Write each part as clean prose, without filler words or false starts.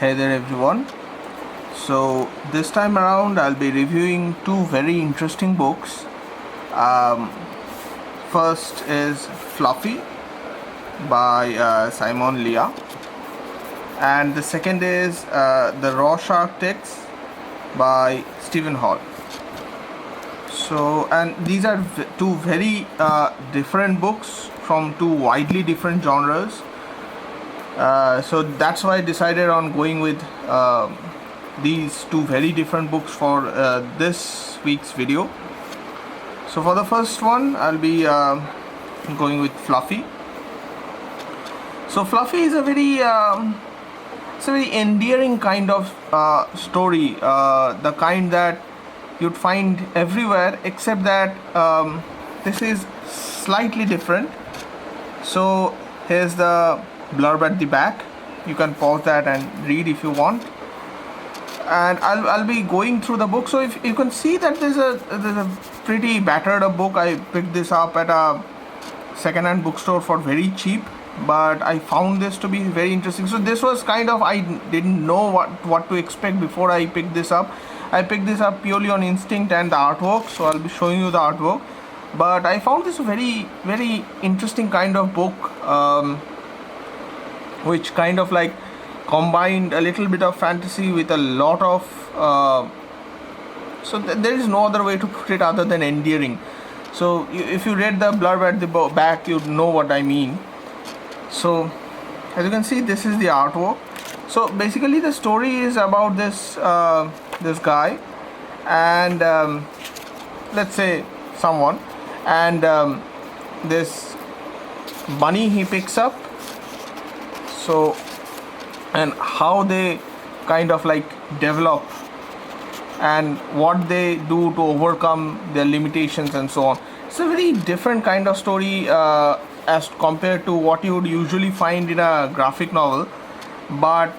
Hey there everyone. So this time around I'll be reviewing two very interesting books. Um, First is Fluffy by Simon Leah, and the second is The Rorschach Text by Stephen Hall. So, and these are two very different books from two widely different genres. So that's why I decided on going with these two very different books for this week's video. So for the first one, I'll be going with Fluffy. So Fluffy is a very endearing kind of story, the kind that you'd find everywhere, except that this is slightly different. So here's the blurb at the back. You can pause that and read if you want, and I'll be going through the book. So if you can see that there's a pretty battered book. I picked this up at a second-hand bookstore for very cheap, but I found this to be very interesting. So this was kind of, I didn't know what to expect before I picked this up. I picked this up purely on instinct and the artwork, so I'll be showing you the artwork. But I found this a very interesting kind of book, which kind of like combined a little bit of fantasy with a lot of there is no other way to put it other than endearing. So if you read the blurb at the back, you'd know what I mean. So as you can see, this is the artwork. So basically the story is about this this guy and let's say someone, and this bunny he picks up. So, and how they kind of like develop and what they do to overcome their limitations and so on. It's a very different kind of story as compared to what you would usually find in a graphic novel, but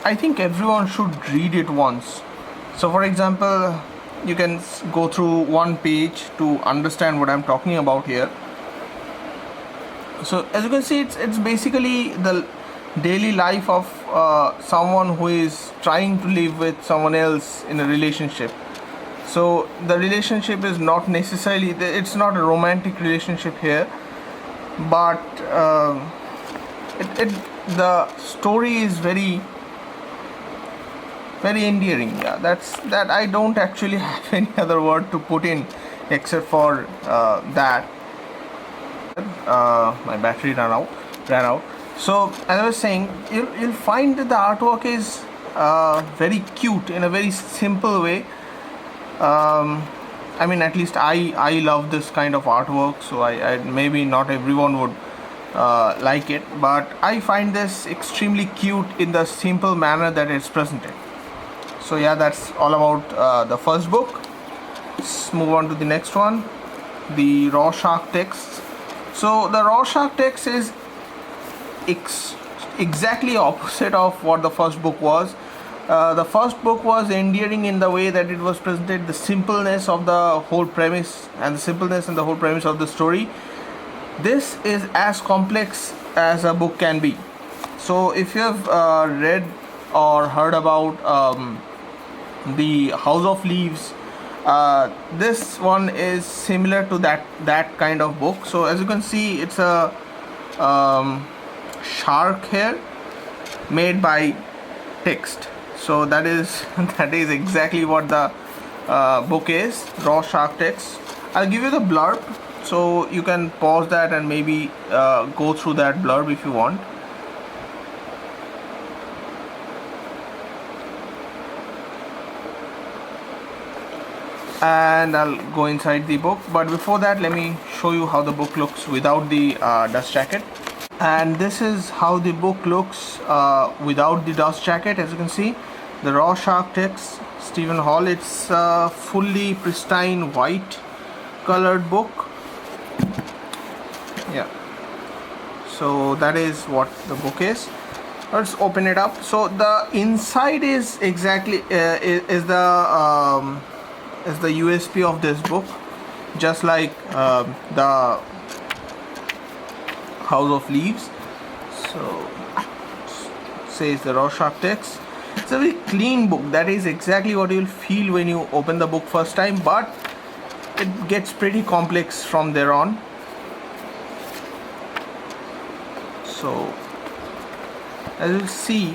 I think everyone should read it once. So for example, you can go through one page to understand what I'm talking about here. So as you can see, it's basically the daily life of someone who is trying to live with someone else in a relationship. So the relationship is not necessarily, it's not a romantic relationship here, but the story is very endearing. Yeah, that I don't actually have any other word to put in except for that. My battery ran out. So as I was saying, you'll find that the artwork is very cute in a very simple way. I mean, at least I love this kind of artwork, so I maybe not everyone would like it, but I find this extremely cute in the simple manner that it's presented. So yeah, that's all about the first book. Let's move on to the next one, the Rorschach Text. So the Rorschach Text is exactly opposite of what the first book was. The first book was endearing in the way that it was presented, the simpleness of the whole premise and the story. This is as complex as a book can be. So if you have read or heard about the House of Leaves, this one is similar to that kind of book. So as you can see, it's a shark here made by text. So that is exactly what the book is, Rorschach Text. I'll give you the blurb, so you can pause that and maybe go through that blurb if you want. And I'll go inside the book, but before that, let me show you how the book looks without the dust jacket. And this is how the book looks without the dust jacket. As you can see, the Rorschach Text, Stephen Hall. It's a fully pristine white colored book. Yeah, so that is what the book is. Let's open it up. So the inside is exactly is the USP of this book, just like the House of Leaves. So says the Rorschach text. It's a very clean book. That is exactly what you'll feel when you open the book first time, but it gets pretty complex from there on. So as you'll see,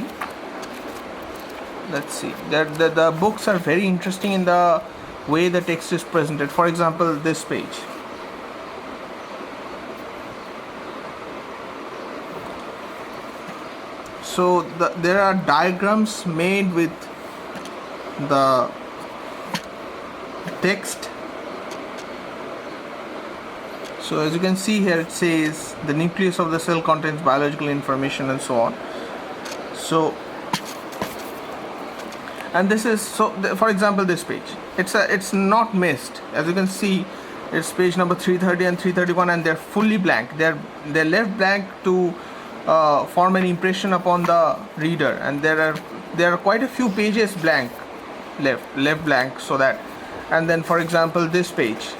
let's see, the books are very interesting in the way the text is presented. For example, this page. So there are diagrams made with the text. So as you can see here, it says the nucleus of the cell contains biological information and so on. So, and this is, so for example, this page, it's not missed. As you can see, it's page number 330 and 331, and they're fully blank. They're left blank to form an impression upon the reader, and there are quite a few pages blank, left blank, so that, and then for example this page,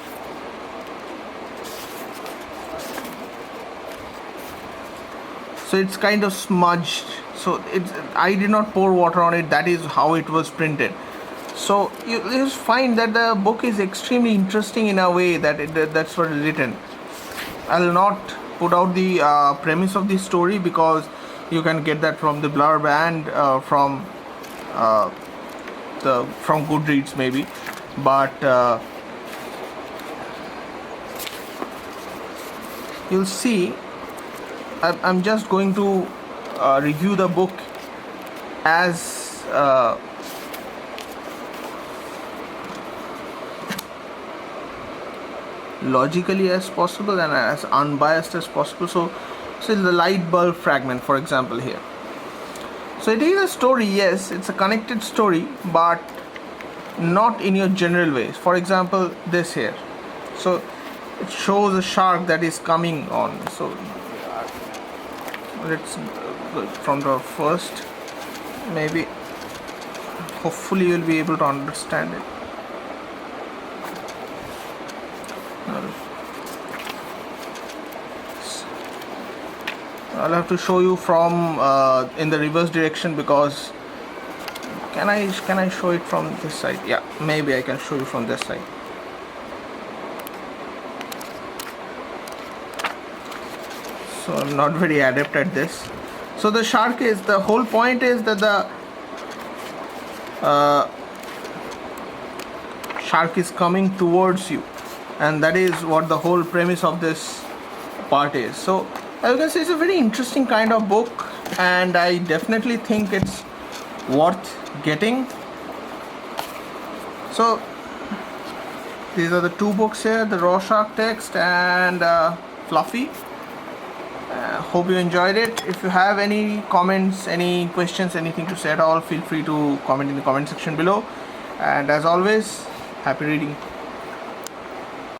so it's kind of smudged. So I did not pour water on it. That is how it was printed. So you just find that the book is extremely interesting in a way that that's what is written. I'll not put out the premise of the story because you can get that from the blurb and from Goodreads maybe, but you'll see I'm just going to review the book as logically as possible and as unbiased as possible. So the light bulb fragment, for example, here. So it is a story, yes, it's a connected story, but not in your general ways. For example, this here. So it shows a shark that is coming on. So let's go from the first. Maybe, hopefully you'll be able to understand it. I'll have to show you from in the reverse direction, because can I show it from this side? Yeah, maybe I can show you from this side. So I'm not very adept at this. So the shark is, the whole point is that the shark is coming towards you, and that is what the whole premise of this part is. So as you can see, it's a very interesting kind of book, and I definitely think it's worth getting. So these are the two books here, the Rorschach text and Fluffy. Hope you enjoyed it. If you have any comments, any questions, anything to say at all, feel free to comment in the comment section below. And as always, happy reading.